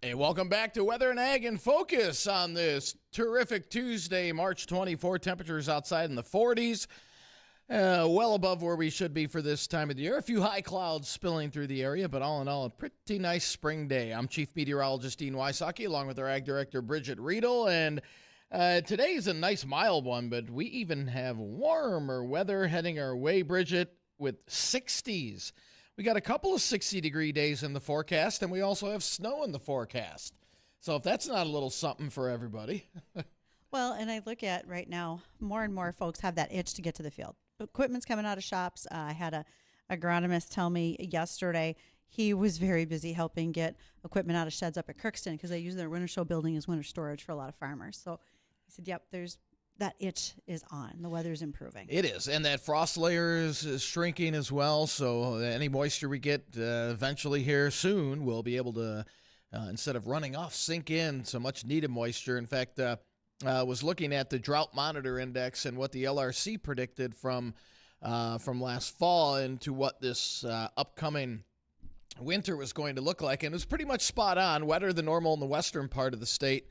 Hey, welcome back to Weather and Ag in Focus on this terrific Tuesday, March 24. Temperatures outside in the 40s, well above where we should be for this time of the year. A few high clouds spilling through the area, but all in all, a pretty nice spring day. I'm Chief Meteorologist Wysocki, along with our Ag Director Bridgette Readel, and today is a nice mild one, but we even have warmer weather heading our way, Bridgette, with 60s. We got a couple of 60-degree days in the forecast, and we also have snow in the forecast. So if that's not a little something for everybody. Well, and I look at right now, more and more folks have that itch to get to the field. Equipment's coming out of shops. I had a agronomist tell me yesterday he was very busy helping get equipment out of sheds up at Crookston because they use their winter show building as winter storage for a lot of farmers. So he said, yep, that itch is on. The weather's improving. It is, and that frost layer is shrinking as well, so any moisture we get eventually here soon, we'll be able to, instead of running off, sink in some much-needed moisture. In fact, was looking at the Drought Monitor Index and what the LRC predicted from last fall into what this upcoming winter was going to look like, and it was pretty much spot on, wetter than normal in the western part of the state,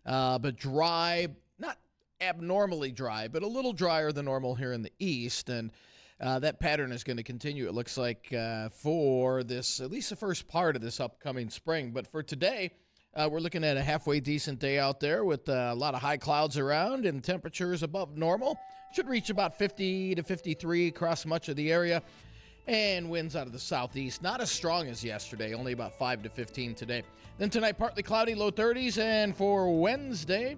but dry, not abnormally dry, but a little drier than normal here in the east, and that pattern is going to continue, it looks like, for this, at least the first part of this upcoming spring. But for today, we're looking at a halfway decent day out there with a lot of high clouds around and temperatures above normal. Should reach about 50 to 53 across much of the area, and winds out of the southeast, not as strong as yesterday, only about 5 to 15 today. Then tonight, partly cloudy, low 30s, and for Wednesday,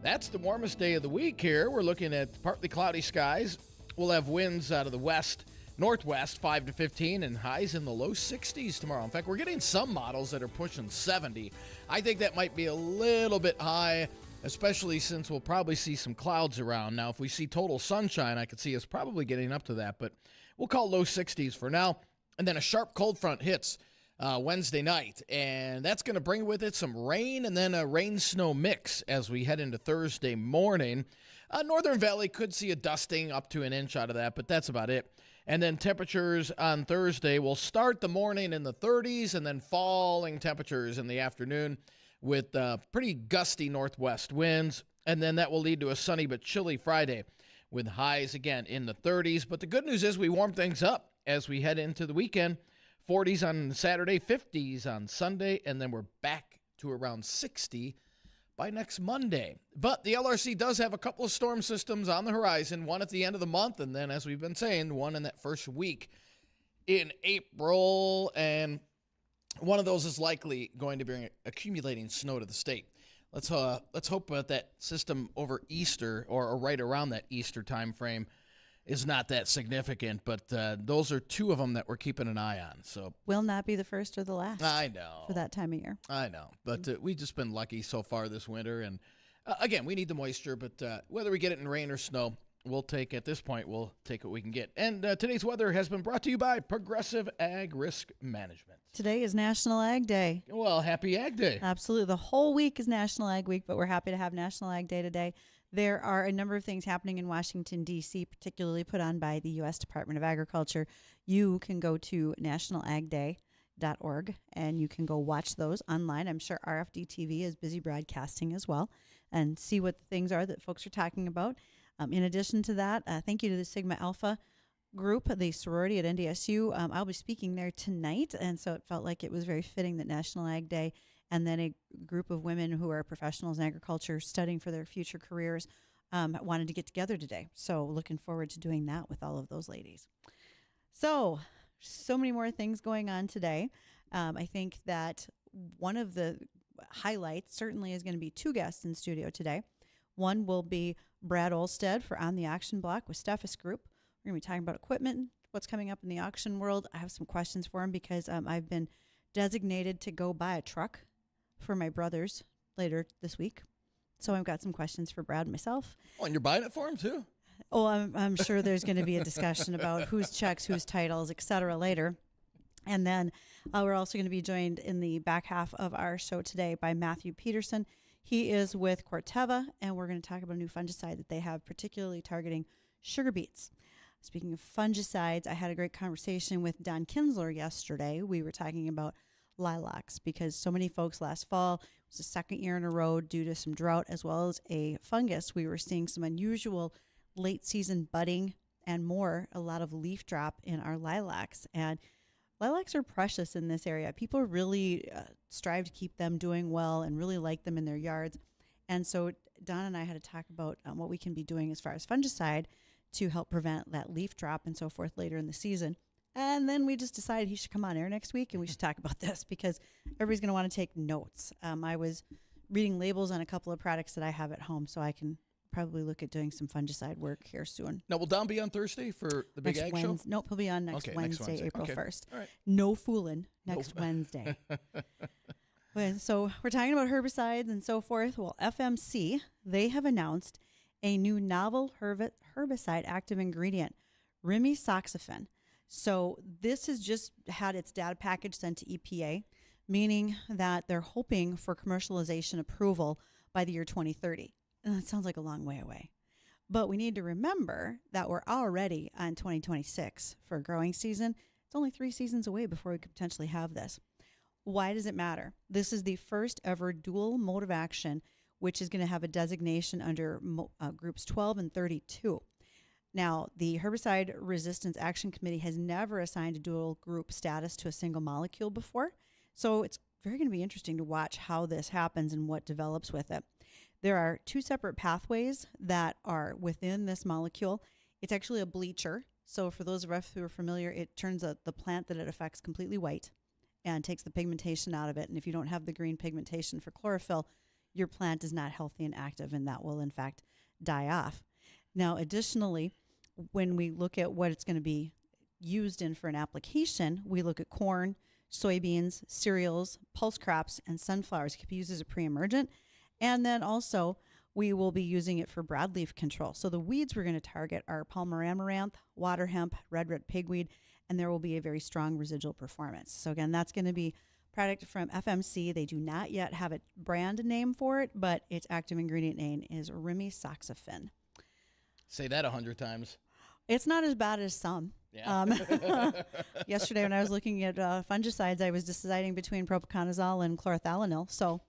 that's the warmest day of the week here. We're looking at partly cloudy skies. We'll have winds out of the west, northwest, 5 to 15, and highs in the low 60s tomorrow. In fact, we're getting some models that are pushing 70. I think that might be a little bit high, especially since we'll probably see some clouds around. Now, if we see total sunshine, I could see us probably getting up to that, but we'll call low 60s for now. And then a sharp cold front hits Wednesday night, and that's going to bring with it some rain and then a rain-snow mix as we head into Thursday morning. Northern Valley could see a dusting up to an inch out of that, but that's about it. And then temperatures on Thursday will start the morning in the 30s and then falling temperatures in the afternoon with pretty gusty northwest winds, and then that will lead to a sunny but chilly Friday with highs again in the 30s. But the good news is we warm things up as we head into the weekend. 40s on Saturday, 50s on Sunday, and then we're back to around 60 by next Monday. But the LRC does have a couple of storm systems on the horizon, one at the end of the month, and then, as we've been saying, one in that first week in April, and one of those is likely going to bring accumulating snow to the state. Let's hope that system over Easter or right around that Easter time frame is not that significant, but those are two of them that we're keeping an eye on. So Will not be the first or the last. I know. For that time of year. I know, but we've just been lucky so far this winter, and again, we need the moisture, but whether we get it in rain or snow, we'll take, at this point, we'll take what we can get. And today's weather has been brought to you by Progressive Ag Risk Management. Today is National Ag Day. Well, happy Ag Day. Absolutely. The whole week is National Ag Week, but we're happy to have National Ag Day today. There are a number of things happening in Washington, D.C., particularly put on by the U.S. Department of Agriculture. You can go to nationalagday.org and you can go watch those online. I'm sure RFD TV is busy broadcasting as well and see what the things are that folks are talking about. In addition to that, thank you to the Sigma Alpha group, the sorority at NDSU. I'll be speaking there tonight, and so it felt like it was very fitting that National Ag Day and then a group of women who are professionals in agriculture studying for their future careers wanted to get together today. So looking forward to doing that with all of those ladies. So many more things going on today. I think that one of the highlights certainly is going to be two guests in studio today. One will be Brad Olstead for On the Auction Block with Steffes Group. We're going to be talking about equipment, what's coming up in the auction world. I have some questions for him because I've been designated to go buy a truck for my brothers later this week. So I've got some questions for Brad and myself. Oh, and you're buying it for him too? Oh, I'm sure there's going to be a discussion about whose checks, whose titles, et cetera, later. And then we're also going to be joined in the back half of our show today by Matthew Peterson. He is with Corteva, and we're going to talk about a new fungicide that they have particularly targeting sugar beets. Speaking of fungicides, I had a great conversation with Don Kinsler yesterday. We were talking about lilacs, because so many folks last fall, it was the second year in a row due to some drought as well as a fungus. We were seeing some unusual late season budding and a lot of leaf drop in our lilacs. And lilacs are precious in this area. People really strive to keep them doing well and really like them in their yards. And so Don and I had to talk about what we can be doing as far as fungicide to help prevent that leaf drop and so forth later in the season. And then we just decided he should come on air next week and we should talk about this because everybody's going to want to take notes. I was reading labels on a couple of products that I have at home, so I can probably look at doing some fungicide work here soon. Now, will Don be on Thursday for the Big Ag Show? Nope, he'll be on next Wednesday, April 1st. All right. No fooling next Wednesday. So we're talking about herbicides and so forth. Well, FMC, they have announced a new novel herbicide active ingredient, rimisoxafen. So this has just had its data package sent to EPA, meaning that they're hoping for commercialization approval by the year 2030. And that sounds like a long way away. But we need to remember that we're already on 2026 for growing season. It's only 3 seasons away before we could potentially have this. Why does it matter? This is the first ever dual mode of action, which is going to have a designation under groups 12 and 32. Now, the Herbicide Resistance Action Committee has never assigned a dual group status to a single molecule before. So it's very going to be interesting to watch how this happens and what develops with it. There are 2 separate pathways that are within this molecule. It's actually a bleacher. So for those of us who are familiar, it turns the plant that it affects completely white and takes the pigmentation out of it. And if you don't have the green pigmentation for chlorophyll, your plant is not healthy and active, and that will, in fact, die off. Now, additionally, when we look at what it's going to be used in for an application, we look at corn, soybeans, cereals, pulse crops, and sunflowers. It can be used as a pre-emergent. And then also, we will be using it for broadleaf control. So the weeds we're going to target are Palmer amaranth, water hemp, red pigweed, and there will be a very strong residual performance. So again, that's going to be product from FMC. They do not yet have a brand name for it, but its active ingredient name is rimisoxafen. Say that 100 times. It's not as bad as some. Yeah. Yesterday when I was looking at fungicides, I was deciding between propiconazole and chlorothalonil. So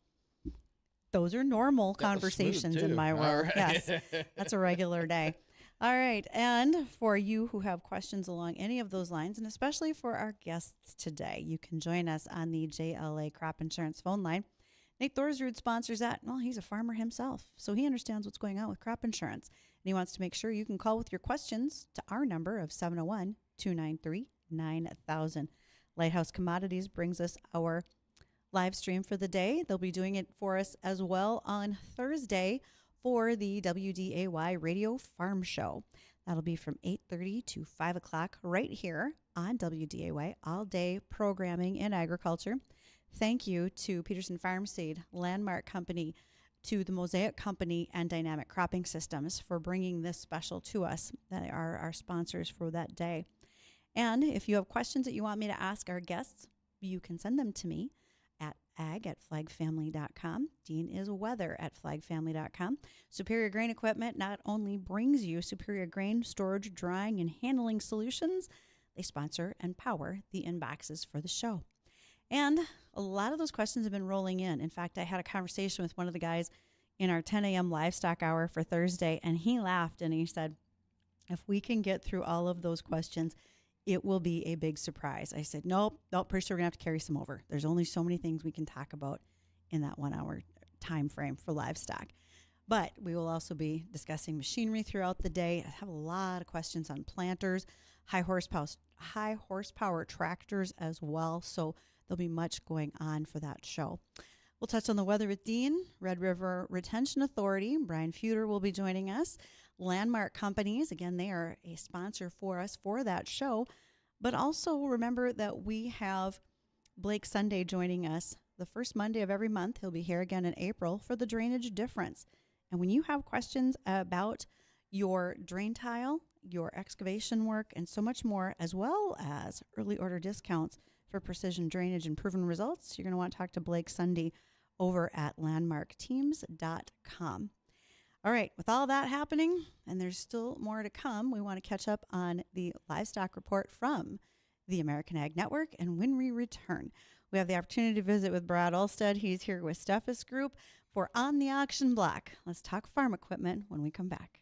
those are normal conversations in my world. Right. Yes, that's a regular day. All right. And for you who have questions along any of those lines, and especially for our guests today, you can join us on the JLA Crop Insurance phone line. Nate Thorsrud sponsors that. Well, he's a farmer himself, so he understands what's going on with crop insurance. And he wants to make sure you can call with your questions to our number of 701-293-9000. Lighthouse Commodities brings us our live stream for the day. They'll be doing it for us as well on Thursday for the WDAY Radio Farm Show. That'll be from 8:30 to 5 o'clock right here on WDAY, all day programming in agriculture. Thank you to Peterson Farm Seed, Landmark Company, to the Mosaic Company, and Dynamic Cropping Systems for bringing this special to us. They are our sponsors for that day. And if you have questions that you want me to ask our guests, you can send them to me at ag@flagfamily.com. Dean is weather@flagfamily.com. Superior Grain Equipment not only brings you superior grain storage, drying, and handling solutions, they sponsor and power the inboxes for the show. And a lot of those questions have been rolling in. In fact, I had a conversation with one of the guys in our 10 a.m. livestock hour for Thursday, and he laughed and he said, if we can get through all of those questions, it will be a big surprise. I said, nope, pretty sure we're going to have to carry some over. There's only so many things we can talk about in that 1 hour time frame for livestock. But we will also be discussing machinery throughout the day. I have a lot of questions on planters, high horsepower tractors as well. So there'll be much going on for that show. We'll touch on the weather with Dean, Red River Retention Authority. Brian Feuder will be joining us. Landmark Companies, again, they are a sponsor for us for that show. But also remember that we have Blake Sunday joining us the first Monday of every month. He'll be here again in April for the drainage difference. And when you have questions about your drain tile, your excavation work, and so much more, as well as early order discounts for precision drainage and proven results, you're going to want to talk to Blake Sunday over at landmarkteams.com. All right, with all that happening, and there's still more to come, we want to catch up on the livestock report from the American Ag Network. And when we return, we have the opportunity to visit with Brad Olstead. He's here with Steffes Group for On the Auction Block. Let's talk farm equipment when we come back.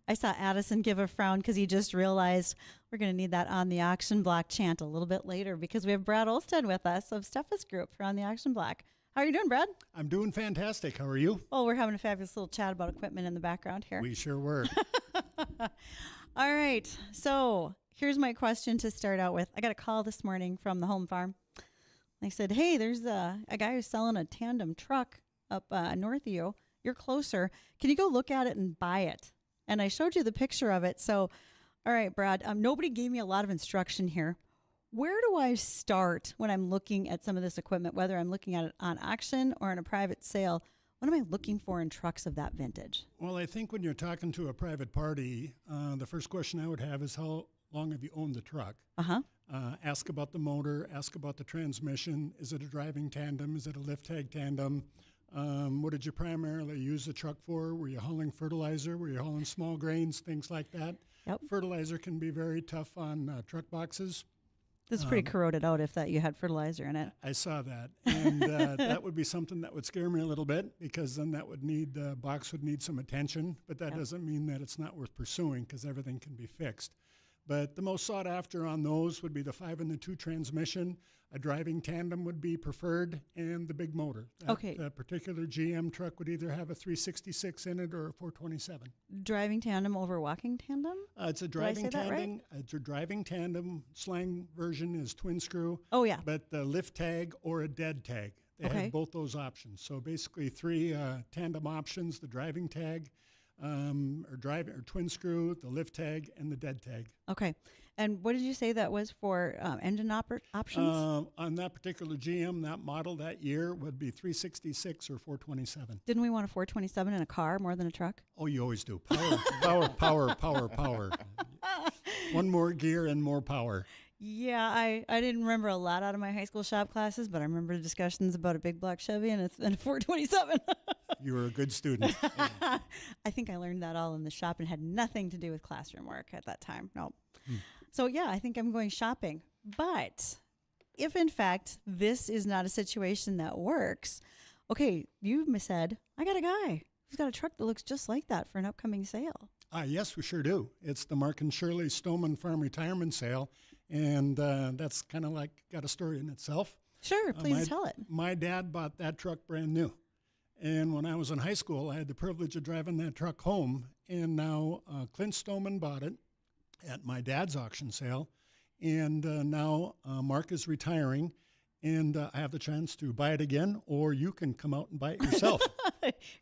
I saw Addison give a frown because he just realized we're going to need that On the Auction Block chant a little bit later because we have Brad Olstead with us of Steffes Group for On the Auction Block. How are you doing, Brad? I'm doing fantastic. How are you? Well, we're having a fabulous little chat about equipment in the background here. We sure were. All right. So here's my question to start out with. I got a call this morning from the home farm. They said, hey, there's a guy who's selling a tandem truck up north of you. You're closer. Can you go look at it and buy it? And I showed you the picture of it. So, all right, Brad, nobody gave me a lot of instruction here. Where do I start when I'm looking at some of this equipment, whether I'm looking at it on auction or in a private sale? What am I looking for in trucks of that vintage? Well, I think when you're talking to a private party, the first question I would have is how long have you owned the truck? Ask about the motor, ask about the transmission. Is it a driving tandem? Is it a lift tag tandem? What did you primarily use the truck for? Were you hauling fertilizer? Were you hauling small grains, things like that? Yep. Fertilizer can be very tough on truck boxes. This is pretty corroded out if that you had fertilizer in it. I saw that, and that would be something that would scare me a little bit, because then that would need, the box would need some attention, but that doesn't mean that it's not worth pursuing, because everything can be fixed. But the most sought after on those would be the 5 and the 2 transmission. A driving tandem would be preferred, and the big motor. That particular GM truck would either have a 366 in it or a 427. Driving tandem over walking tandem? It's a driving Did I say that tandem. right? It's a driving tandem. Slang version is twin screw. Oh, yeah. But the lift tag or a dead tag. They had both those options. So basically 3 tandem options: the driving tag, or twin screw, the lift tag, and the dead tag. Okay. And what did you say that was for engine options? On that particular GM, that model, that year would be 366 or 427. Didn't we want a 427 in a car more than a truck? Oh, you always do. Power. One more gear and more power. Yeah, I didn't remember a lot out of my high school shop classes, but I remember the discussions about a big block Chevy and a 427. You were a good student. I think I learned that all in the shop and had nothing to do with classroom work at that time. No. So, yeah, I think I'm going shopping. But if, in fact, this is not a situation that works, okay, you said, I got a guy who's got a truck that looks just like that for an upcoming sale. Yes, we sure do. It's the Mark and Shirley Stoneman Farm Retirement Sale, and that's kind of like got a story in itself. Sure, please tell it. My dad bought that truck brand new, and when I was in high school, I had the privilege of driving that truck home, and now Clint Stoneman bought it at my dad's auction sale, and now Mark is retiring, and I have the chance to buy it again, or you can come out and buy it yourself.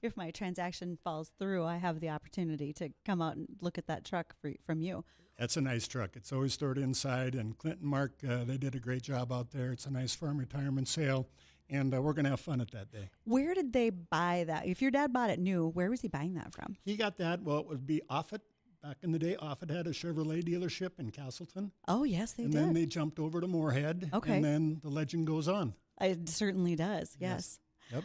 If my transaction falls through, I have the opportunity to come out and look at that truck from you. That's a nice truck. It's always stored inside, and Clint and Mark, they did a great job out there. It's a nice farm retirement sale, and we're going to have fun at that day. Where did they buy that? If your dad bought it new, where was he buying that from? He got that, well, it would be Offutt. Back in the day, Offutt had a Chevrolet dealership in Castleton. Oh, yes, they did. And then they jumped over to Moorhead. Okay. And then the legend goes on. It certainly does, yes. Yep.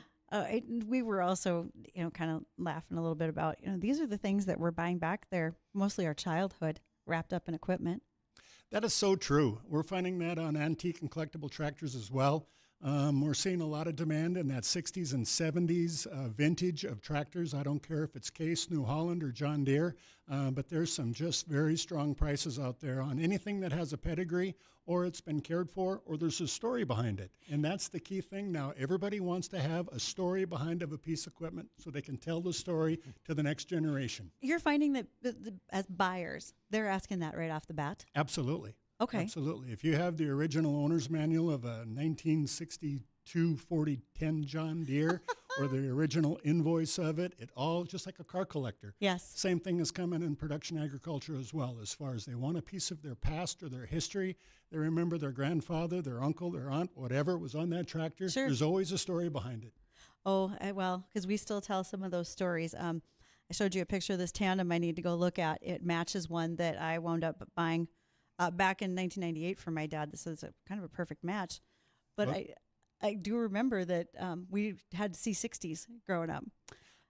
We were also, kind of laughing a little bit about, these are the things that we're buying back there, mostly our childhood, wrapped up in equipment. That is so true. We're finding that on antique and collectible tractors as well. We're seeing a lot of demand in that 60s and 70s vintage of tractors. I don't care if it's Case, New Holland, or John Deere, but there's some just very strong prices out there on anything that has a pedigree, or it's been cared for, or there's a story behind it. And that's the key thing now. Everybody wants to have a story behind of a piece of equipment so they can tell the story to the next generation. You're finding that as buyers, they're asking that right off the bat? Absolutely. Okay. Absolutely. If you have the original owner's manual of a 1962 4010 John Deere or the original invoice of it, it all just like a car collector. Yes. Same thing is coming in production agriculture as well, as far as they want a piece of their past or their history. They remember their grandfather, their uncle, their aunt, whatever was on that tractor. Sure. There's always a story behind it. Oh, well, because we still tell some of those stories. I showed you a picture of this tandem I need to go look at. It matches one that I wound up buying back in 1998 for my dad. This is kind of a perfect match. But I do remember that we had C60s growing up.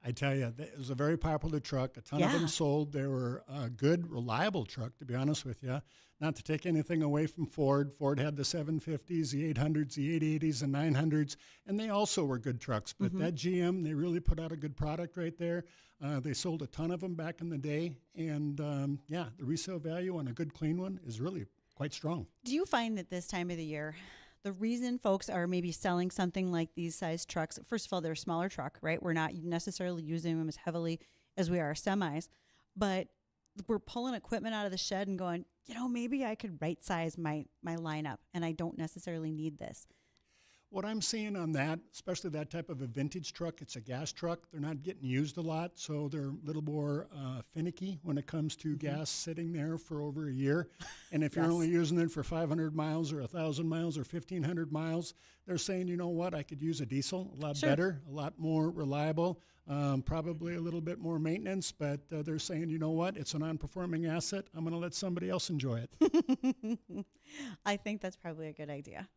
I tell you, it was a very popular truck. A ton of them sold. They were a good, reliable truck, to be honest with you. Not to take anything away from Ford. Ford had the 750s, the 800s, the 880s, the 900s, and they also were good trucks. But that GM, they really put out a good product right there. They sold a ton of them back in the day. And, the resale value on a good, clean one is really quite strong. Do you find that this time of the year, The reason folks are maybe selling something like these size trucks, first of all, they're a smaller truck, right? We're not necessarily using them as heavily as we are semis, but we're pulling equipment out of the shed and going, maybe I could right size my lineup and I don't necessarily need this. What I'm seeing on that, especially that type of a vintage truck, it's a gas truck. They're not getting used a lot, so they're a little more finicky when it comes to gas sitting there for over a year. And if you're only using it for 500 miles or 1,000 miles or 1,500 miles, they're saying, you know what, I could use a diesel, a lot better, a lot more reliable, probably a little bit more maintenance, but they're saying, you know what, it's a non-performing asset. I'm going to let somebody else enjoy it. I think that's probably a good idea.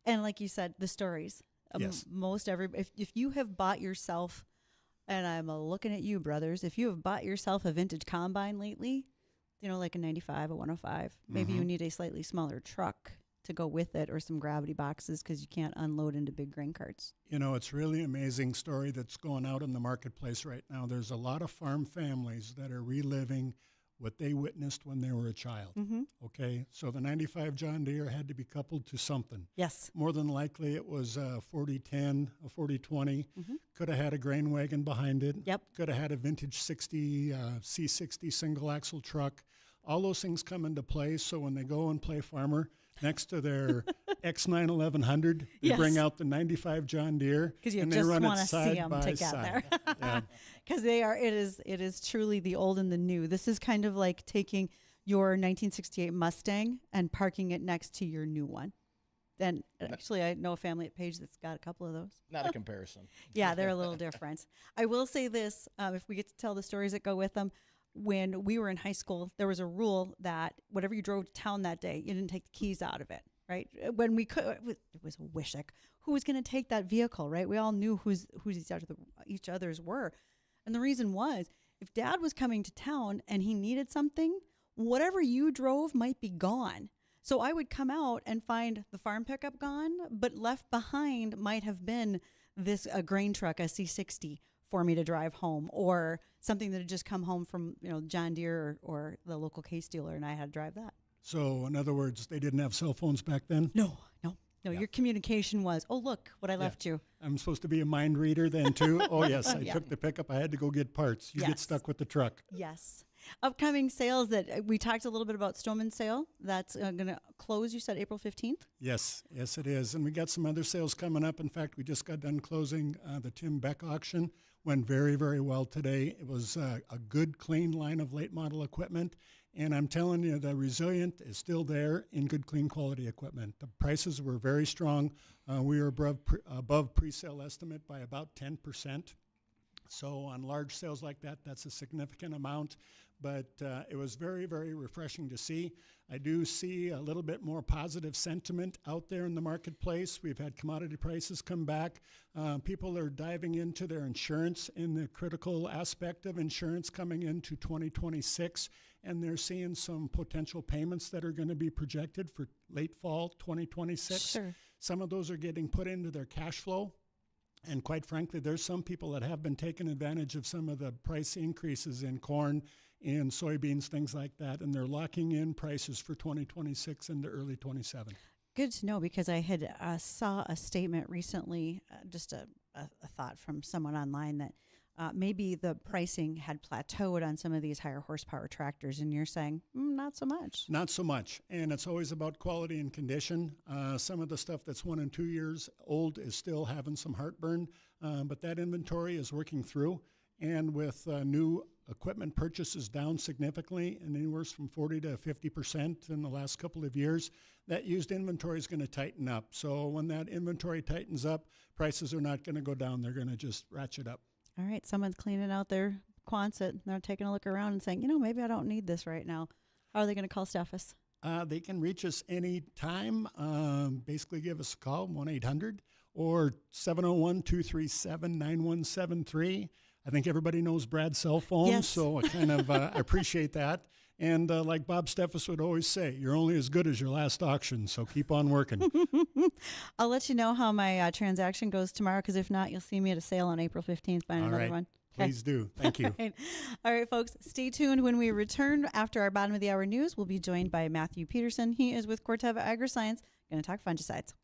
And like you said, the stories. Yes. If you have bought yourself, and I'm looking at you, brothers, if you have bought yourself a vintage combine lately, like a 95, a 105, maybe you need a slightly smaller truck to go with it or some gravity boxes because you can't unload into big grain carts. It's really amazing story that's going out in the marketplace right now. There's a lot of farm families that are reliving what they witnessed when they were a child. Okay, so the 95 John Deere had to be coupled to something. Yes. More than likely it was a 4010, a 4020. Could have had a grain wagon behind it. Yep. Could have had a vintage 60 C60 single axle truck. All those things come into play, so when they go and play farmer next to their X9 1100, they bring out the 95 John Deere and they run it side by side. Because it is truly the old and the new. This is kind of like taking your 1968 Mustang and parking it next to your new one. And actually, I know a family at Page that's got a couple of those. Not a comparison. Yeah, they're a little different. I will say this, if we get to tell the stories that go with them, when we were in high school, there was a rule that whatever you drove to town that day, you didn't take the keys out of it, right? When we could, it was Wysocki. Who was going to take that vehicle, right? We all knew who's each other's were. And the reason was, if Dad was coming to town and he needed something, whatever you drove might be gone. So I would come out and find the farm pickup gone, but left behind might have been a grain truck, a C60, for me to drive home, or something that had just come home from John Deere or the local case dealer, and I had to drive that. So in other words, they didn't have cell phones back then? No. Your communication was, oh, look what I left you. I'm supposed to be a mind reader then too? Oh, yes, I took the pickup. I had to go get parts. You get stuck with the truck. Yes. Upcoming sales that we talked a little bit about Stoneman sale. That's going to close, you said, April 15th? Yes, it is. And we got some other sales coming up. In fact, we just got done closing the Tim Beck auction. Went very, very well today. It was a good, clean line of late model equipment. And I'm telling you, the Resilient is still there in good, clean quality equipment. The prices were very strong. We were above pre-sale estimate by about 10%. So on large sales like that, that's a significant amount. But it was very, very refreshing to see. I do see a little bit more positive sentiment out there in the marketplace. We've had commodity prices come back. People are diving into their insurance in the critical aspect of insurance coming into 2026. And they're seeing some potential payments that are going to be projected for late fall 2026. Sure. Some of those are getting put into their cash flow. And quite frankly, there's some people that have been taking advantage of some of the price increases in corn and soybeans, things like that, and they're locking in prices for 2026 into early 27. Good to know, because I had saw a statement recently, just a thought from someone online that maybe the pricing had plateaued on some of these higher horsepower tractors, and you're saying not so much. Not so much, and it's always about quality and condition. Some of the stuff that's 1 and 2 years old is still having some heartburn, but that inventory is working through, and with new equipment purchases down significantly, and anywhere from 40 to 50% in the last couple of years, that used inventory is going to tighten up. So when that inventory tightens up, prices are not going to go down. They're going to just ratchet up. All right, someone's cleaning out their Quonset. They're taking a look around and saying, maybe I don't need this right now. How are they going to call Steffes? They can reach us any time. Basically, give us a call, 1-800 or 701-237-9173. I think everybody knows Brad's cell phone, yes. So I kind of appreciate that. And like Bob Steffes would always say, you're only as good as your last auction, so keep on working. I'll let you know how my transaction goes tomorrow, because if not, you'll see me at a sale on April 15th buying another one. Please do. Thank you. All right, folks, stay tuned. When we return after our bottom of the hour news, we'll be joined by Matthew Peterson. He is with Corteva Agriscience, Going to talk fungicides.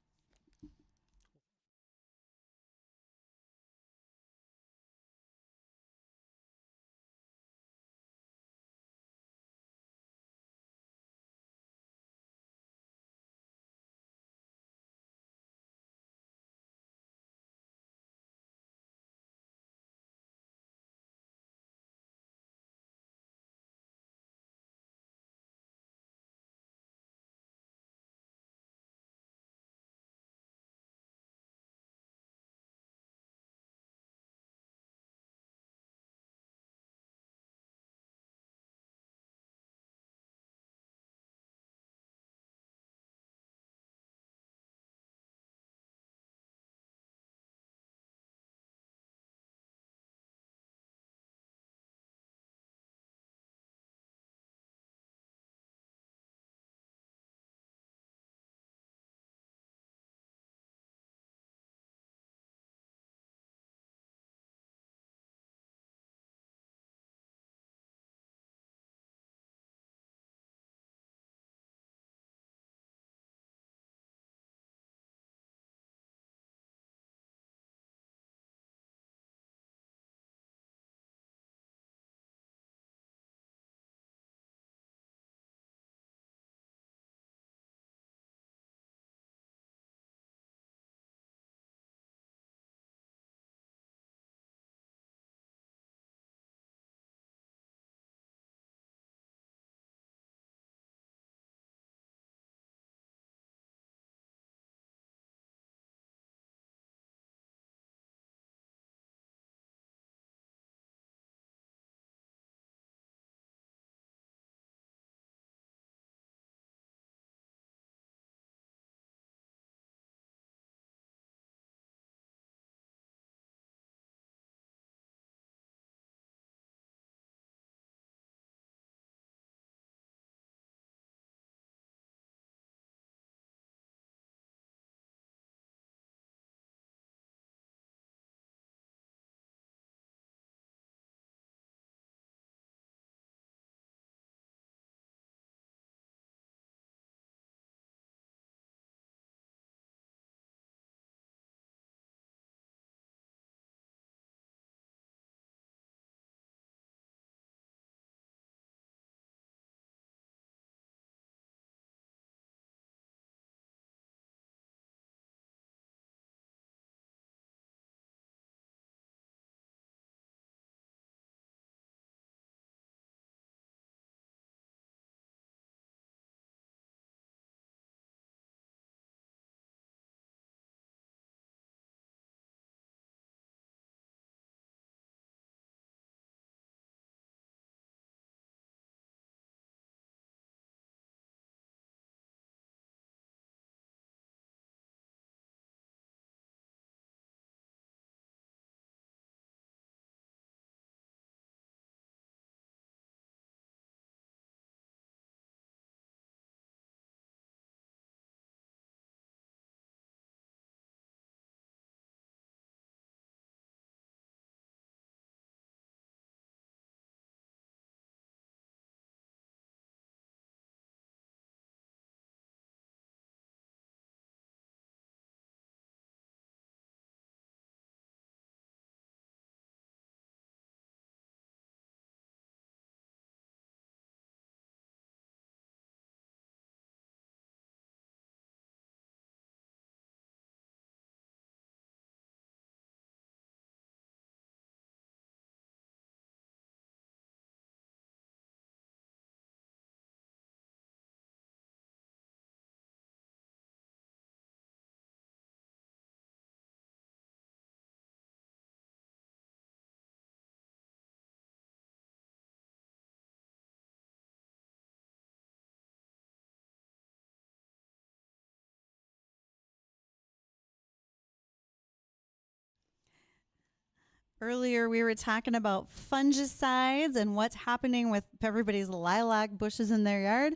Earlier, we were talking about fungicides and what's happening with everybody's lilac bushes in their yard.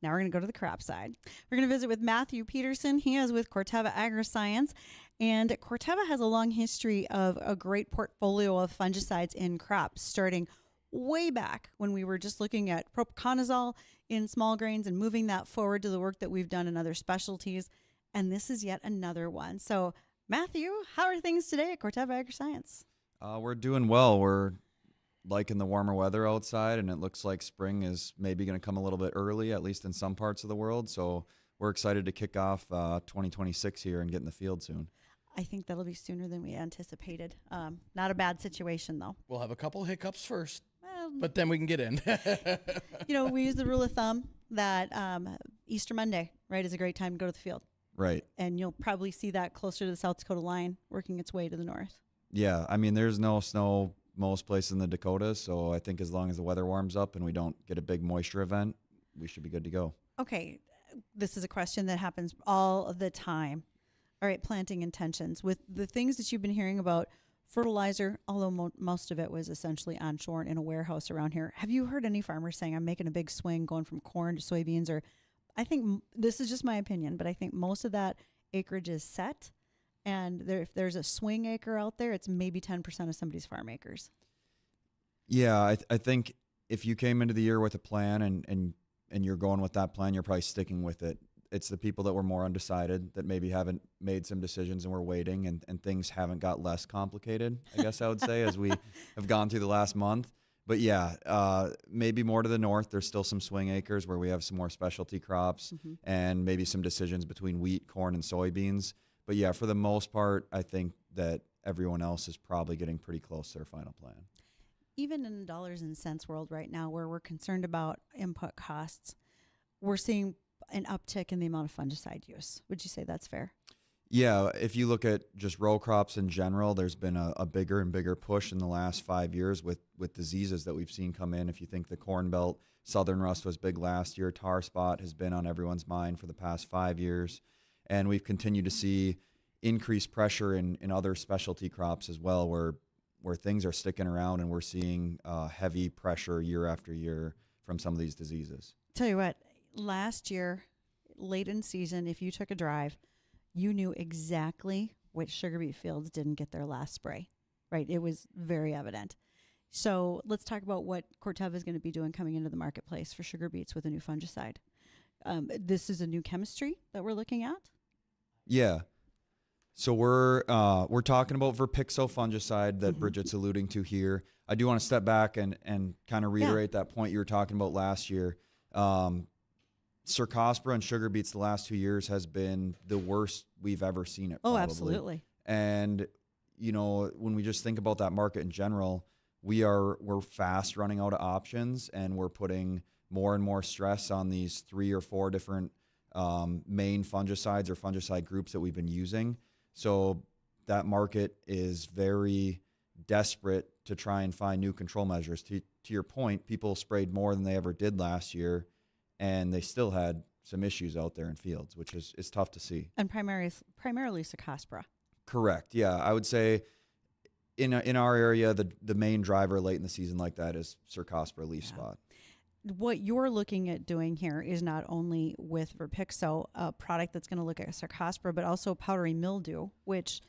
Now we're going to go to the crop side. We're going to visit with Matthew Peterson. He is with Corteva Agriscience, and Corteva has a long history of a great portfolio of fungicides in crops, starting way back when we were just looking at propiconazole in small grains and moving that forward to the work that we've done in other specialties. And this is yet another one. So, Matthew, how are things today at Corteva AgriScience? We're doing well. We're liking the warmer weather outside, and it looks like spring is maybe going to come a little bit early, at least in some parts of the world. So we're excited to kick off 2026 here and get in the field soon. I think that'll be sooner than we anticipated. Not a bad situation, though. We'll have a couple hiccups first, Well, but then we can get in. we use the rule of thumb that Easter Monday, right, is a great time to go to the field. Right. And you'll probably see that closer to the South Dakota line, working its way to the north. Yeah, I mean, there's no snow most places in the Dakotas, so I think as long as the weather warms up and we don't get a big moisture event, we should be good to go. Okay, this is a question that happens all of the time. All right, planting intentions. With the things that you've been hearing about fertilizer, although most of it was essentially onshore in a warehouse around here, have you heard any farmers saying, I'm making a big swing going from corn to soybeans? Or I think this is just my opinion, but I think most of that acreage is set. And if there's a swing acre out there, it's maybe 10% of somebody's farm acres. Yeah, I think if you came into the year with a plan and you're going with that plan, you're probably sticking with it. It's the people that were more undecided that maybe haven't made some decisions and we're waiting and things haven't got less complicated, I guess I would say, as we have gone through the last month. But yeah, maybe more to the north, there's still some swing acres where we have some more specialty crops and maybe some decisions between wheat, corn, and soybeans. But yeah, for the most part, I think that everyone else is probably getting pretty close to their final plan. Even in a dollars and cents world right now where we're concerned about input costs, we're seeing an uptick in the amount of fungicide use. Would you say that's fair? Yeah, if you look at just row crops in general, there's been a bigger and bigger push in the last 5 years with diseases that we've seen come in. If you think the Corn Belt, Southern Rust was big last year, tar spot has been on everyone's mind for the past 5 years. And we've continued to see increased pressure in other specialty crops as well, where things are sticking around and we're seeing heavy pressure year after year from some of these diseases. Tell you what, last year, late in season, if you took a drive, you knew exactly which sugar beet fields didn't get their last spray, right? It was very evident. So let's talk about what Corteva is going to be doing coming into the marketplace for sugar beets with a new fungicide. This is a new chemistry that we're looking at. Yeah. So we're talking about Verpixo fungicide that Bridgette's alluding to here. I do want to step back and kind of reiterate that point you were talking about last year. Cercospora and sugar beets the last 2 years has been the worst we've ever seen it. Oh, probably. absolutely. And when we just think about that market in general, we're fast running out of options, and we're putting more and more stress on these 3 or 4 different main fungicides or fungicide groups that we've been using. So that market is very desperate to try and find new control measures. To your point, people sprayed more than they ever did last year, and they still had some issues out there in fields, which is tough to see. And primarily Cercospora. Correct. Yeah, I would say in our area, the main driver late in the season like that is Cercospora leaf spot. What you're looking at doing here is not only with Verpixo, a product that's going to look at Cercospora, but also powdery mildew, which,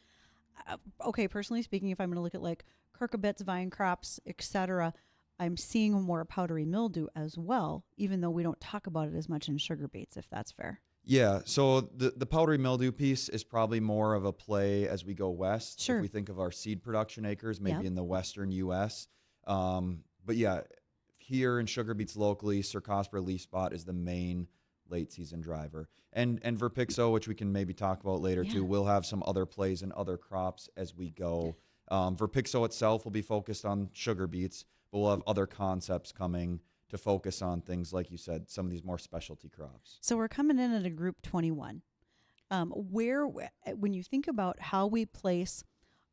personally speaking, if I'm going to look at like cucurbits, vine crops, etc., I'm seeing more powdery mildew as well, even though we don't talk about it as much in sugar beets, if that's fair. Yeah, so the powdery mildew piece is probably more of a play as we go west. Sure. If we think of our seed production acres, maybe in the western U.S. But yeah, here in sugar beets locally, Cercospora leaf spot is the main late season driver. And Verpixo, which we can maybe talk about later too, will have some other plays in other crops as we go. Verpixo itself will be focused on sugar beets, but we'll have other concepts coming to focus on things like you said, some of these more specialty crops. So we're coming in at a group 21. When you think about how we place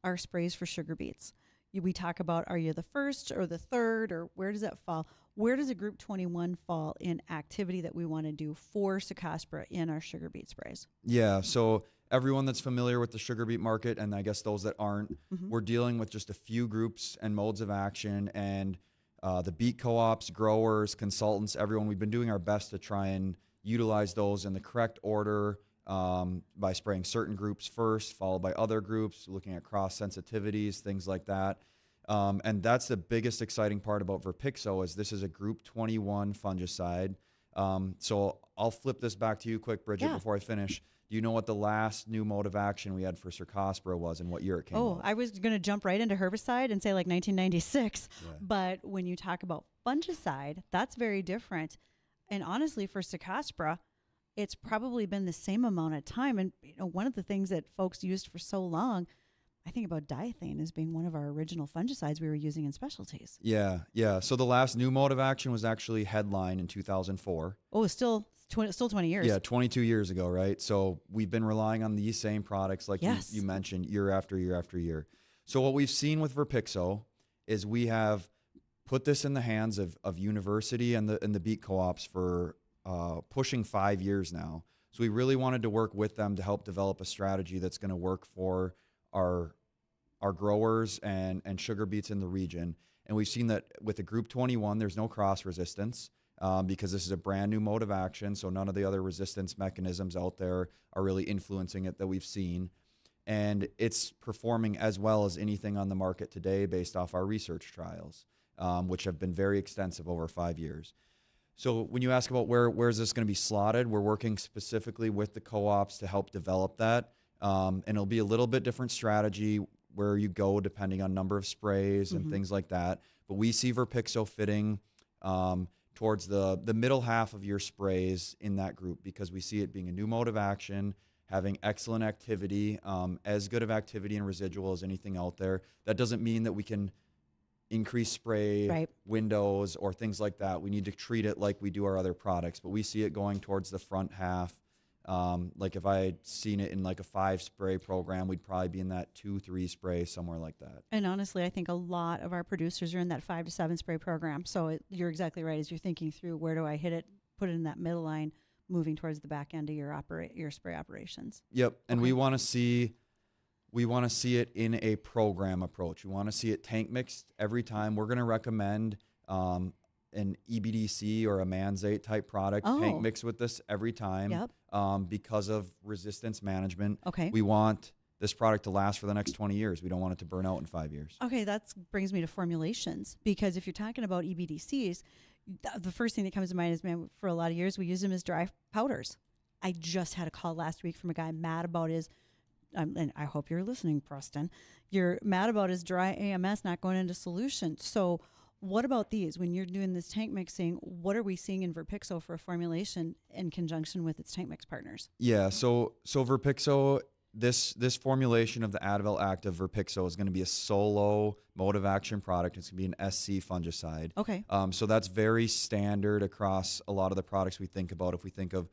our sprays for sugar beets, we talk about, are you the first or the third, or where does that fall? Where does a group 21 fall in activity that we want to do for Cercospora in our sugar beet sprays? Yeah, so everyone that's familiar with the sugar beet market, and I guess those that aren't, we're dealing with just a few groups and modes of action, and the beet co-ops, growers, consultants, everyone, we've been doing our best to try and utilize those in the correct order by spraying certain groups first, followed by other groups, looking at cross sensitivities, things like that. And that's the biggest exciting part about Verpixo is this is a group 21 fungicide. So I'll flip this back to you quick, Bridgette, Yeah. before I finish. Do you know what the last new mode of action we had for Cercospora was and what year it came Oh, out? I was going to jump right into herbicide and say like 1996. Yeah. But when you talk about fungicide, that's very different. And honestly, for Cercospora, it's probably been the same amount of time. And one of the things that folks used for so long, I think about diethane as being one of our original fungicides we were using in specialties. Yeah, yeah. So the last new mode of action was actually Headline in 2004. Oh, it's still 20 years. Yeah, 22 years ago, right? So we've been relying on these same products like Yes. you mentioned year after year after year. So what we've seen with Verpixo is we have put this in the hands of university and the beet co-ops for pushing 5 years now. So we really wanted to work with them to help develop a strategy that's going to work for our growers and sugar beets in the region. And we've seen that with the Group 21, there's no cross resistance because this is a brand new mode of action. So none of the other resistance mechanisms out there are really influencing it that we've seen. And it's performing as well as anything on the market today based off our research trials, which have been very extensive over 5 years. So when you ask about where is this going to be slotted, we're working specifically with the co-ops to help develop that. And it'll be a little bit different strategy where you go depending on number of sprays and things like that. But we see Verpixo fitting towards the middle half of your sprays in that group because we see it being a new mode of action, having excellent activity, as good of activity and residual as anything out there. That doesn't mean that we can increase spray windows or things like that. We need to treat it like we do our other products, but we see it going towards the front half. Like if I had seen it in like a 5 spray program, we'd probably be in that 2-3 spray, somewhere like that. And honestly, I think a lot of our producers are in that 5 to 7 spray program. So you're exactly right. As you're thinking through where do I hit it, put it in that middle line, moving towards the back end of your spray operations. Yep. And we want to see it in a program approach. We want to see it tank mixed every time. We're going to recommend an EBDC or a Manzate type product tank mix with this every time because of resistance management. Okay. We want this product to last for the next 20 years. We don't want it to burn out in 5 years. Okay, that brings me to formulations because if you're talking about EBDCs, the first thing that comes to mind is, man, for a lot of years we use them as dry powders. I just had a call last week from a guy mad about his and I hope you're listening, Preston. You're mad about his dry AMS not going into solution. So what about these? When you're doing this tank mixing, what are we seeing in Verpixo for a formulation in conjunction with its tank mix partners? Yeah, so Verpixo, this formulation of the Adavil Active Verpixo is going to be a solo mode of action product. It's going to be an SC fungicide. Okay. So that's very standard across a lot of the products we think about. If we think of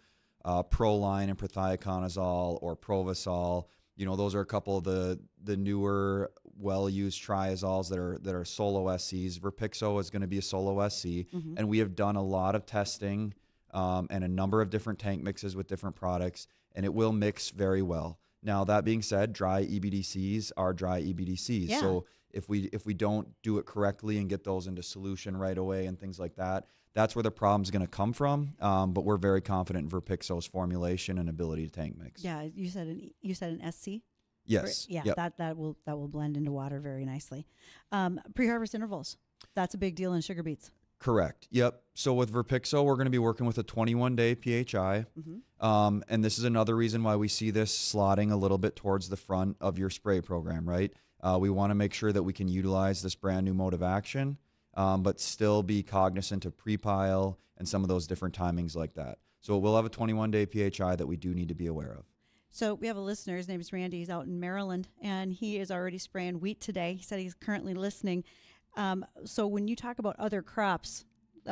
Proline and prothioconazole or Provosol, those are a couple of the newer, well-used triazoles that are solo SCs. Verpixo is going to be a solo SC, and we have done a lot of testing and a number of different tank mixes with different products, and it will mix very well. Now, that being said, dry EBDCs are dry EBDCs. Yeah. So if we don't do it correctly and get those into solution right away and things like that, that's where the problem's going to come from. But we're very confident in Verpixo's formulation and ability to tank mix. Yeah, you said an SC. Yes. Yeah, Yep. that will blend into water very nicely. Pre-harvest intervals. That's a big deal in sugar beets. Correct. Yep. So with Verpixo, we're going to be working with a 21-day PHI. And this is another reason why we see this slotting a little bit towards the front of your spray program, right? We want to make sure that we can utilize this brand new mode of action, but still be cognizant of pre-pile and some of those different timings like that. So we'll have a 21-day PHI that we do need to be aware of. So we have a listener. His name is Randy. He's out in Maryland, and he is already spraying wheat today. He said he's currently listening. So when you talk about other crops,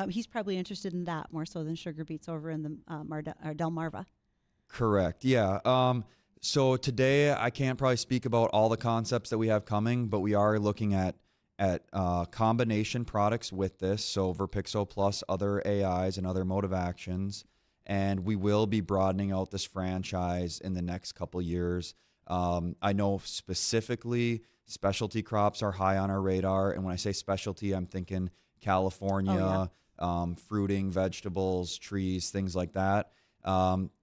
he's probably interested in that more so than sugar beets over in the Delmarva. Correct. Yeah. So today I can't probably speak about all the concepts that we have coming, but we are looking at combination products with this. So Verpixo plus other AIs and other mode of actions. And we will be broadening out this franchise in the next couple of years. I know specifically specialty crops are high on our radar. And when I say specialty, I'm thinking California, fruiting, vegetables, trees, things like that.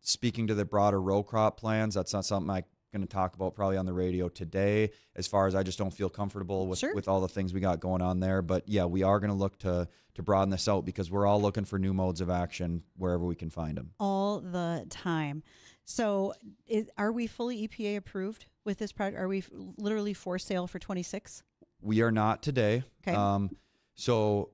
Speaking to the broader row crop plans, that's not something going to talk about probably on the radio today. As far as I just don't feel comfortable with Sure. with all the things we got going on there. But yeah, we are going to look to broaden this out because we're all looking for new modes of action wherever we can find them. All the time. So, are we fully EPA approved with this product? Are we literally for sale for 26? We are not today. Okay. So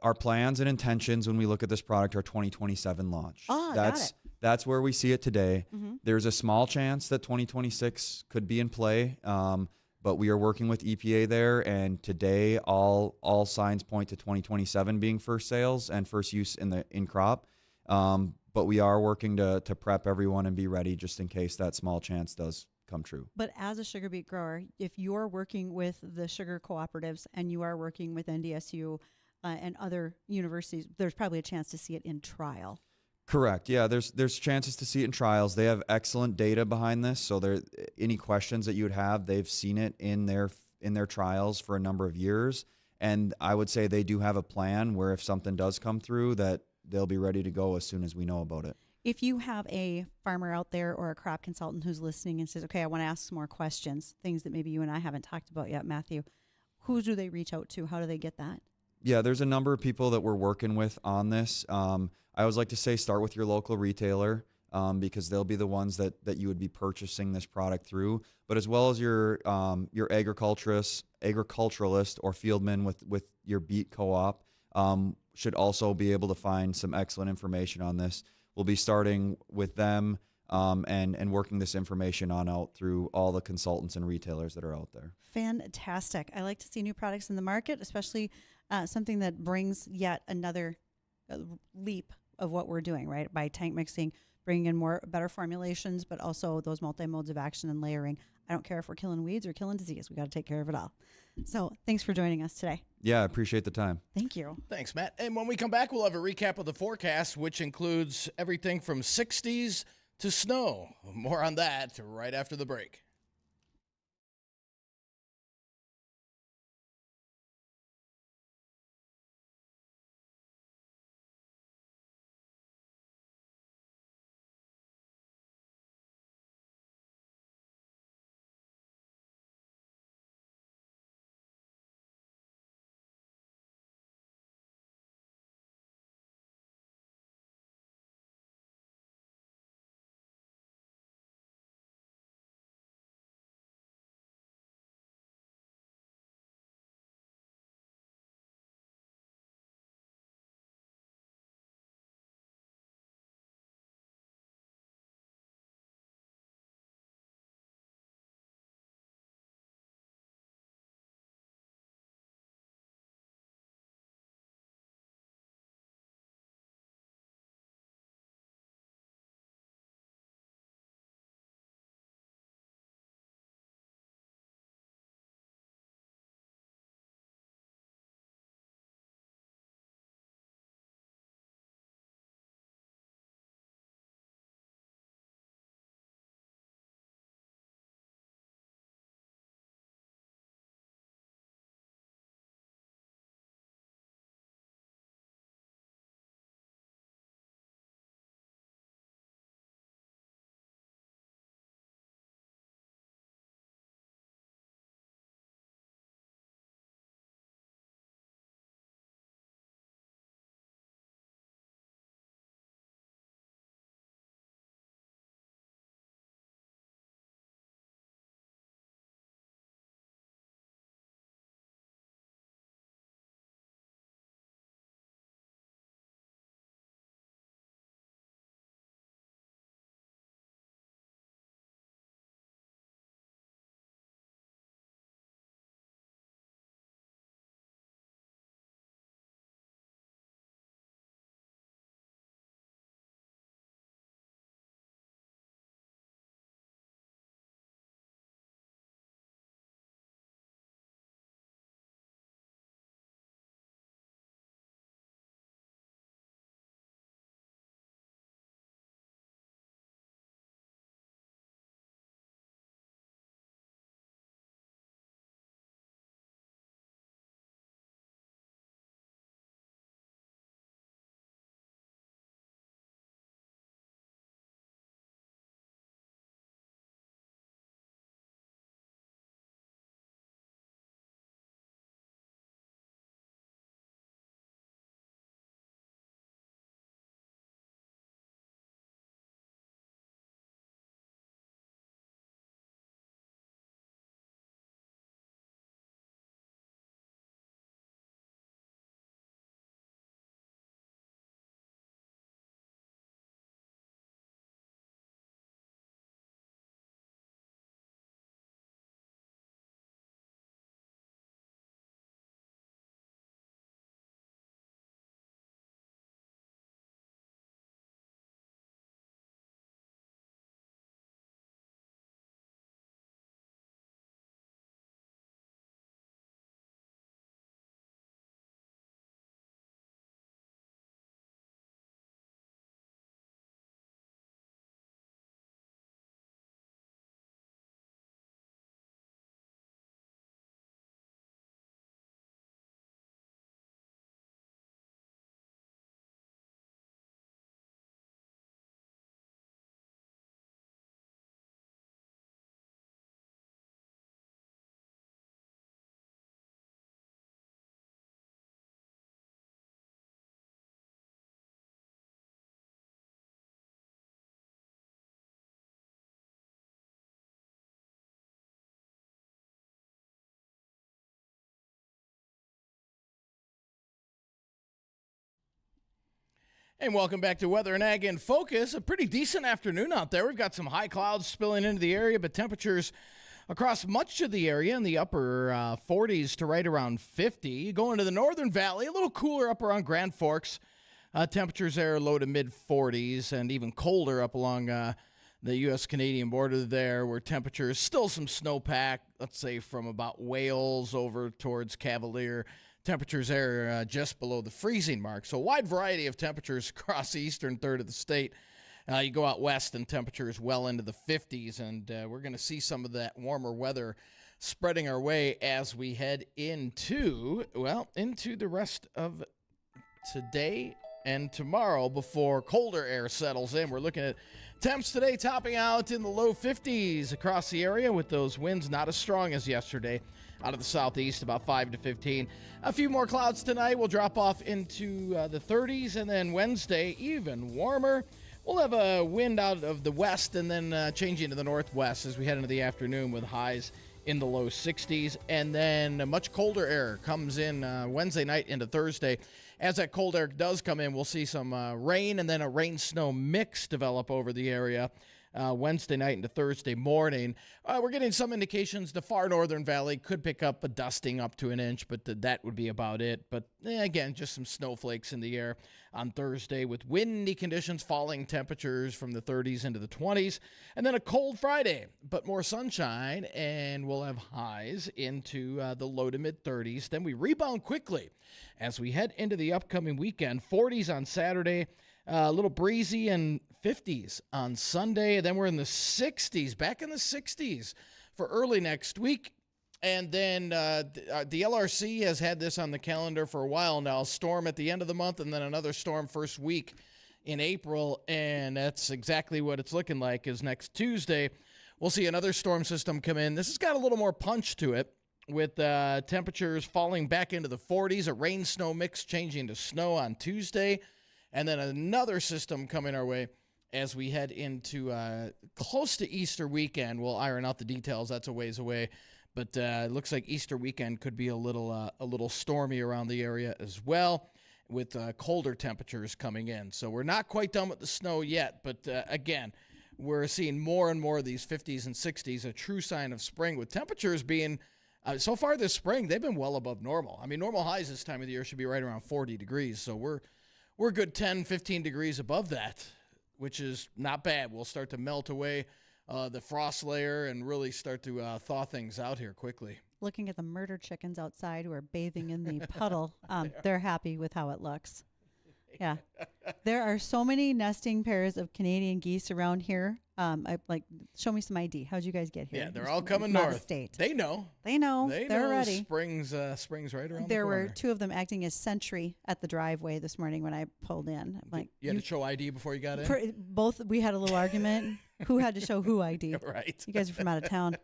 our plans and intentions when we look at this product are 2027 launch. Got it. That's where we see it today. Mm-hmm. There's a small chance that 2026 could be in play, but we are working with EPA there, and today all signs point to 2027 being first sales and first use in crop. But we are working to prep everyone and be ready just in case that small chance does come true. But as a sugar beet grower, if you're working with the sugar cooperatives and you are working with NDSU and other universities, there's probably a chance to see it in trial. Correct. Yeah, there's chances to see it in trials. They have excellent data behind this, so there any questions that you would have, they've seen it in their trials for a number of years, and I would say they do have a plan where if something does come through that they'll be ready to go as soon as we know about it. If you have a farmer out there or a crop consultant who's listening and says, okay, I want to ask some more questions, things that maybe you and I haven't talked about yet, Matthew, who do they reach out to? How do they get that? Yeah, there's a number of people that we're working with on this. I always like to say start with your local retailer because they'll be the ones that you would be purchasing this product through, but as well as your agriculturalist or fieldman with your beet co-op should also be able to find some excellent information on this. We'll be starting with them and working this information on out through all the consultants and retailers that are out there. Fantastic. I like to see new products in the market, especially something that brings yet another leap of what we're doing, right? By tank mixing, bringing in better formulations, but also those multi-modes of action and layering. I don't care if we're killing weeds or killing disease. We got to take care of it all. So thanks for joining us today. Yeah, I appreciate the time. Thank you. Thanks, Matt. And when we come back, we'll have a recap of the forecast, which includes everything from 60s to snow. More on that right after the break. And welcome back to Weather and Ag in Focus. A pretty decent afternoon out there. We've got some high clouds spilling into the area, but temperatures across much of the area in the upper 40s to right around 50. Going to the Northern Valley, a little cooler up around Grand Forks. Temperatures there are low to mid 40s and even colder up along the U.S.-Canadian border there, where temperatures still some snowpack, let's say from about Wales over towards Cavalier. Temperatures there just below the freezing mark. So a wide variety of temperatures across the eastern third of the state. You go out west and temperatures well into the 50s, and we're going to see some of that warmer weather spreading our way as we head into the rest of today and tomorrow before colder air settles in. We're looking at temps today topping out in the low 50s across the area with those winds not as strong as yesterday. Out of the southeast, about 5 to 15. A few more clouds tonight. We'll drop off into the 30s, and then Wednesday, even warmer. We'll have a wind out of the west and then changing to the northwest as we head into the afternoon with highs in the low 60s. And then a much colder air comes in Wednesday night into Thursday. As that cold air does come in, we'll see some rain and then a rain-snow mix develop over the area. Wednesday night into Thursday morning. We're getting some indications the far northern valley could pick up a dusting up to an inch, but that would be about it. But again, just some snowflakes in the air on Thursday with windy conditions, falling temperatures from the 30s into the 20s. And then a cold Friday, but more sunshine, and we'll have highs into the low to mid 30s. Then we rebound quickly as we head into the upcoming weekend. 40s on Saturday. A little breezy and 50s on Sunday. And then we're in the 60s, back in the 60s for early next week. And then the LRC has had this on the calendar for a while now. Storm at the end of the month and then another storm first week in April. And that's exactly what it's looking like is next Tuesday. We'll see another storm system come in. This has got a little more punch to it with temperatures falling back into the 40s, a rain-snow mix changing to snow on Tuesday. And then another system coming our way as we head into close to Easter weekend. We'll iron out the details. That's a ways away. But it looks like Easter weekend could be a little stormy around the area as well with colder temperatures coming in. So we're not quite done with the snow yet. But again, we're seeing more and more of these 50s and 60s, a true sign of spring with temperatures being so far this spring, they've been well above normal. I mean, normal highs this time of the year should be right around 40 degrees. So we're a good 10, 15 degrees above that, which is not bad. We'll start to melt away the frost layer and really start to thaw things out here quickly. Looking at the murder chickens outside who are bathing in the puddle, they're happy with how it looks. Yeah. There are so many nesting pairs of Canadian geese around here. Show me some ID. How'd you guys get here? Yeah, they're all coming Not a north. state. They know. They're know ready. Spring's right around There the corner. were two of them acting as sentry at the driveway this morning when I pulled in. I'm like, You had to show ID before you got in? both, we had a little argument. Who had to show who ID? Right. You guys are from out of town.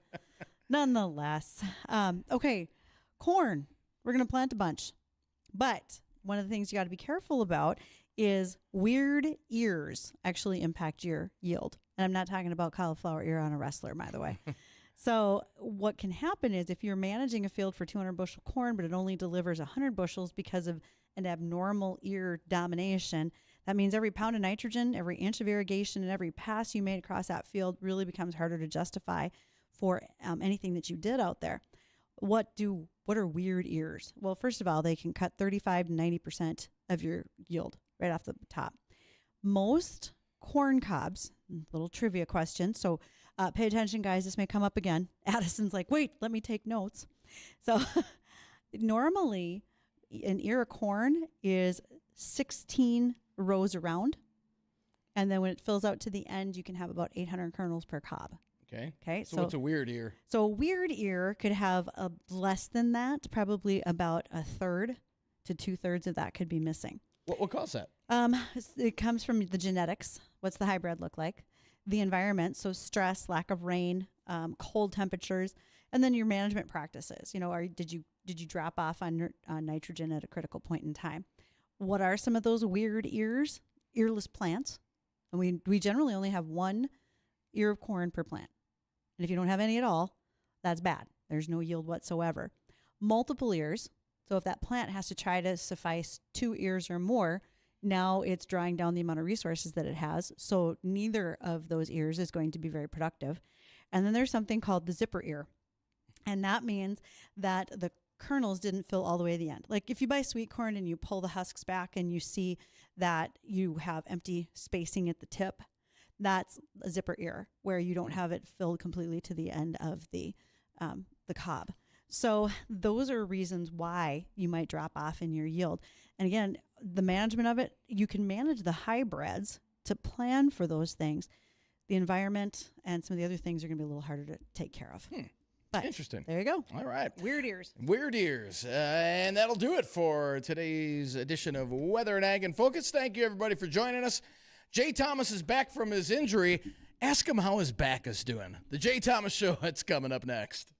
Nonetheless. Okay, corn. We're going to plant a bunch. But one of the things you got to be careful about is weird ears actually impact your yield. And I'm not talking about cauliflower ear on a wrestler, by the way. So what can happen is if you're managing a field for 200 bushel corn, but it only delivers 100 bushels because of an abnormal ear domination, that means every pound of nitrogen, every inch of irrigation, and every pass you made across that field really becomes harder to justify for anything that you did out there. What are weird ears? Well, first of all, they can cut 35 to 90% of your yield right off the top. Most corn cobs, little trivia question. So pay attention, guys. This may come up again. Addison's like, wait, let me take notes. So normally an ear of corn is 16 rows around. And then when it fills out to the end, you can have about 800 kernels per cob. Okay. So what's a weird ear? So a weird ear could have less than that, probably about a third to 2/3 of that could be missing. What caused that? It comes from the genetics. What's the hybrid look like? The environment, so stress, lack of rain, cold temperatures, and then your management practices. You know, did you drop off on nitrogen at a critical point in time? What are some of those weird ears? Earless plants. And we generally only have one ear of corn per plant. And if you don't have any at all, that's bad. There's no yield whatsoever. Multiple ears. So if that plant has to try to suffice 2 ears or more, Now it's drawing down the amount of resources that it has. So neither of those ears is going to be very productive. And then there's something called the zipper ear. And that means that the kernels didn't fill all the way to the end. Like if you buy sweet corn and you pull the husks back and you see that you have empty spacing at the tip, that's a zipper ear where you don't have it filled completely to the end of the cob. So those are reasons why you might drop off in your yield. And again, the management of it, you can manage the hybrids to plan for those things. The environment and some of the other things are going to be a little harder to take care of. But Interesting. there you go. All right. Weird ears. Weird ears. And that'll do it for today's edition of Weather and Ag in Focus. Thank you, everybody, for joining us. Jay Thomas is back from his injury. Ask him how his back is doing. The Jay Thomas Show, it's coming up next.